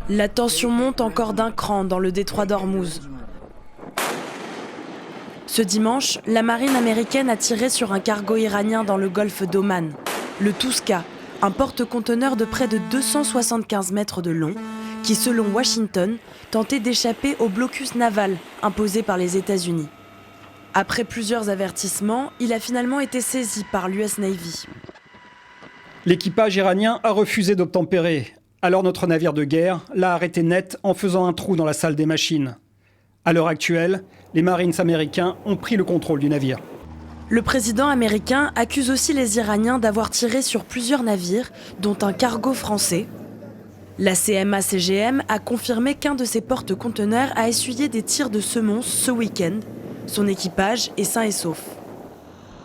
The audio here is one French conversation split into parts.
La tension monte encore d'un cran dans le détroit d'Ormuz. Ce dimanche, la marine américaine a tiré sur un cargo iranien dans le golfe d'Oman. Le Tuska, un porte-conteneur de près de 275 mètres de long, qui, selon Washington, tentait d'échapper au blocus naval imposé par les États-Unis. Après plusieurs avertissements, il a finalement été saisi par l'US Navy. L'équipage iranien a refusé d'obtempérer. Alors notre navire de guerre l'a arrêté net en faisant un trou dans la salle des machines. À l'heure actuelle, les Marines américains ont pris le contrôle du navire. Le président américain accuse aussi les Iraniens d'avoir tiré sur plusieurs navires, dont un cargo français. La CMA-CGM a confirmé qu'un de ses porte-conteneurs a essuyé des tirs de semonce ce week-end. Son équipage est sain et sauf.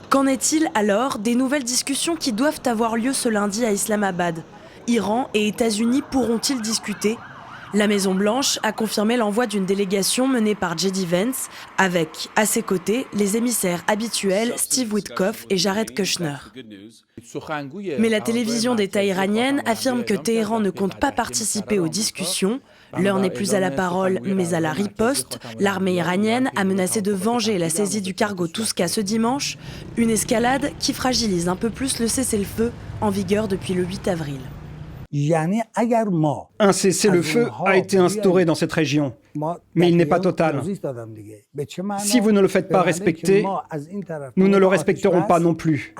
Qu'en est-il alors des nouvelles discussions qui doivent avoir lieu ce lundi à Islamabad? Iran et États-Unis pourront-ils discuter? La Maison-Blanche a confirmé l'envoi d'une délégation menée par J.D. Vance avec, à ses côtés, les émissaires habituels Steve Witkoff et Jared Kushner. Mais la télévision d'État iranienne affirme que Téhéran ne compte pas participer aux discussions. L'heure n'est plus à la parole, mais à la riposte. L'armée iranienne a menacé de venger la saisie du cargo Tuska ce dimanche, une escalade qui fragilise un peu plus le cessez-le-feu en vigueur depuis le 8 avril. Un cessez-le-feu a été instauré dans cette région, mais il n'est pas total. Si vous ne le faites pas respecter, nous ne le respecterons pas non plus.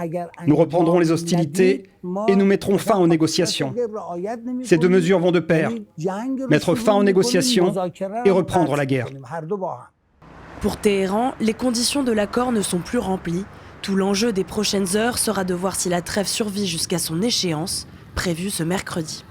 Nous reprendrons les hostilités et nous mettrons fin aux négociations. Ces deux mesures vont de pair, mettre fin aux négociations et reprendre la guerre. Pour Téhéran, les conditions de l'accord ne sont plus remplies. Tout l'enjeu des prochaines heures sera de voir si la trêve survit jusqu'à son échéance, prévue ce mercredi.